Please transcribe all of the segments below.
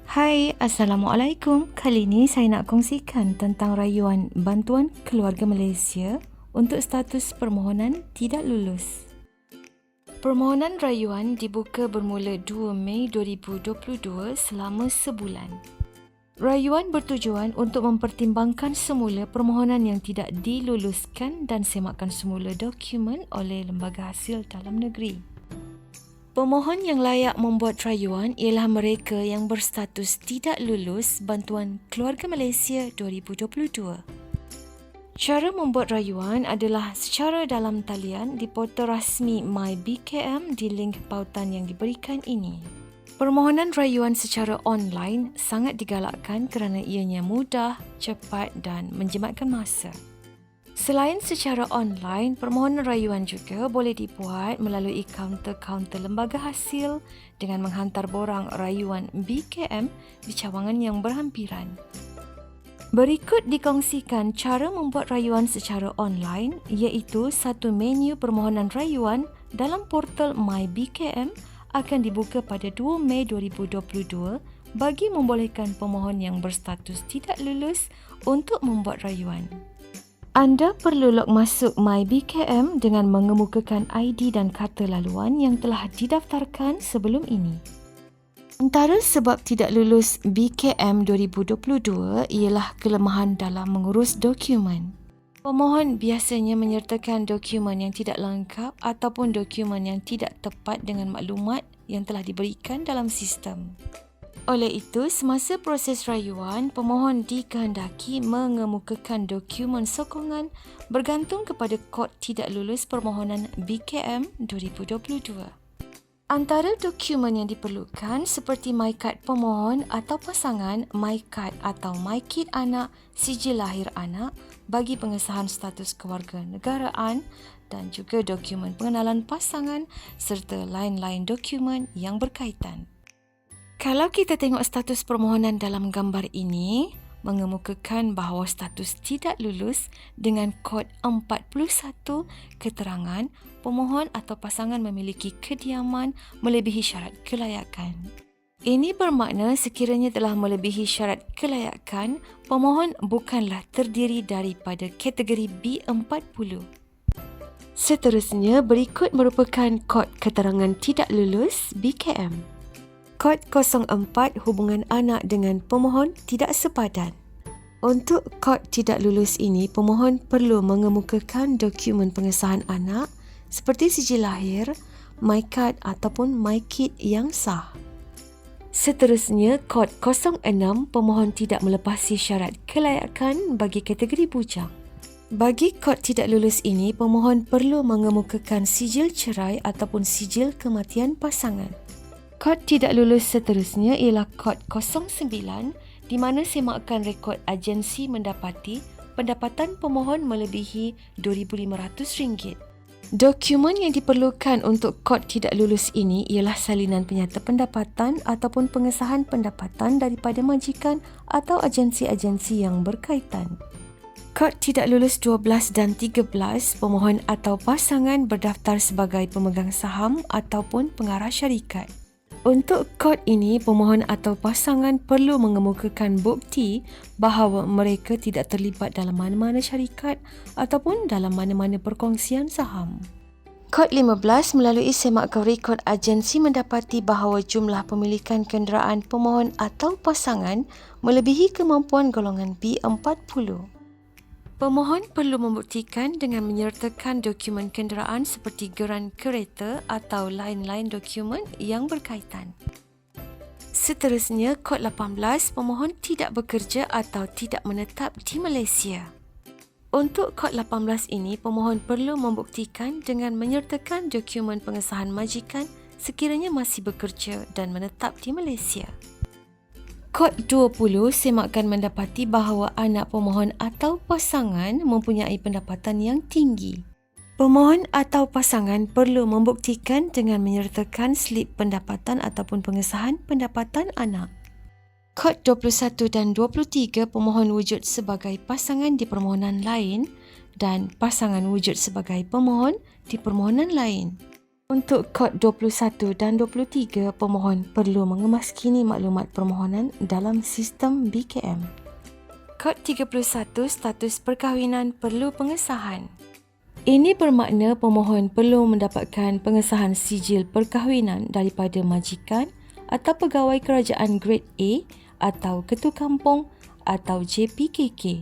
Hai, Assalamualaikum. Kali ini saya nak kongsikan tentang rayuan Bantuan Keluarga Malaysia untuk status permohonan tidak lulus. Permohonan rayuan dibuka bermula 2 Mei 2022 selama sebulan. Rayuan bertujuan untuk mempertimbangkan semula permohonan yang tidak diluluskan dan semakan semula dokumen oleh lembaga hasil dalam negeri. Pemohon yang layak membuat rayuan ialah mereka yang berstatus tidak lulus Bantuan Keluarga Malaysia 2022. Cara membuat rayuan adalah secara dalam talian di portal rasmi MyBKM di link pautan yang diberikan ini. Permohonan rayuan secara online sangat digalakkan kerana ianya mudah, cepat dan menjimatkan masa. Selain secara online, permohonan rayuan juga boleh dibuat melalui kaunter-kaunter lembaga hasil dengan menghantar borang rayuan BKM di cawangan yang berhampiran. Berikut dikongsikan cara membuat rayuan secara online iaitu satu menu permohonan rayuan dalam portal MyBKM akan dibuka pada 2 Mei 2022 bagi membolehkan pemohon yang berstatus tidak lulus untuk membuat rayuan. Anda perlu log masuk MyBKM dengan mengemukakan ID dan kata laluan yang telah didaftarkan sebelum ini. Antara sebab tidak lulus BKM 2022 ialah kelemahan dalam mengurus dokumen. Pemohon biasanya menyertakan dokumen yang tidak lengkap ataupun dokumen yang tidak tepat dengan maklumat yang telah diberikan dalam sistem. Oleh itu, semasa proses rayuan, pemohon dikehendaki mengemukakan dokumen sokongan bergantung kepada kod tidak lulus permohonan BKM 2022. Antara dokumen yang diperlukan seperti MyKad pemohon atau pasangan, MyKad atau MyKit anak, sijil lahir anak bagi pengesahan status kewarganegaraan dan juga dokumen pengenalan pasangan serta lain-lain dokumen yang berkaitan. Kalau kita tengok status permohonan dalam gambar ini, mengemukakan bahawa status tidak lulus dengan kod 41 keterangan pemohon atau pasangan memiliki kediaman melebihi syarat kelayakan. Ini bermakna sekiranya telah melebihi syarat kelayakan, pemohon bukanlah terdiri daripada kategori B40. Seterusnya, berikut merupakan kod keterangan tidak lulus BKM. Kod 04 hubungan anak dengan pemohon tidak sepadan. Untuk kod tidak lulus ini, pemohon perlu mengemukakan dokumen pengesahan anak seperti sijil lahir, MyKad ataupun MyKit yang sah. Seterusnya, kod 06 pemohon tidak melepasi syarat kelayakan bagi kategori bujang. Bagi kod tidak lulus ini, pemohon perlu mengemukakan sijil cerai ataupun sijil kematian pasangan. Kod tidak lulus seterusnya ialah kod 09 di mana semakan rekod agensi mendapati pendapatan pemohon melebihi RM2,500. Dokumen yang diperlukan untuk kod tidak lulus ini ialah salinan penyata pendapatan ataupun pengesahan pendapatan daripada majikan atau agensi-agensi yang berkaitan. Kod tidak lulus 12 dan 13, pemohon atau pasangan berdaftar sebagai pemegang saham ataupun pengarah syarikat. Untuk kod ini, pemohon atau pasangan perlu mengemukakan bukti bahawa mereka tidak terlibat dalam mana-mana syarikat ataupun dalam mana-mana perkongsian saham. Kod 15 melalui semakan rekod agensi mendapati bahawa jumlah pemilikan kenderaan pemohon atau pasangan melebihi kemampuan golongan B40. Pemohon perlu membuktikan dengan menyertakan dokumen kenderaan seperti geran kereta atau lain-lain dokumen yang berkaitan. Seterusnya, kod 18, pemohon tidak bekerja atau tidak menetap di Malaysia. Untuk kod 18 ini, pemohon perlu membuktikan dengan menyertakan dokumen pengesahan majikan sekiranya masih bekerja dan menetap di Malaysia. Kod 20 semakan mendapati bahawa anak pemohon atau pasangan mempunyai pendapatan yang tinggi. Pemohon atau pasangan perlu membuktikan dengan menyertakan slip pendapatan ataupun pengesahan pendapatan anak. Kod 21 dan 23 pemohon wujud sebagai pasangan di permohonan lain dan pasangan wujud sebagai pemohon di permohonan lain. Untuk kod 21 dan 23, pemohon perlu mengemaskini maklumat permohonan dalam sistem BKM. Kod 31, status perkahwinan perlu pengesahan. Ini bermakna pemohon perlu mendapatkan pengesahan sijil perkahwinan daripada majikan atau pegawai kerajaan grade A atau ketua kampung atau JPKK.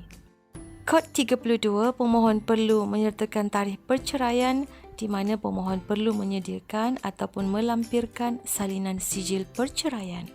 Kod 32, pemohon perlu menyertakan tarikh perceraian di mana pemohon perlu menyediakan ataupun melampirkan salinan sijil perceraian.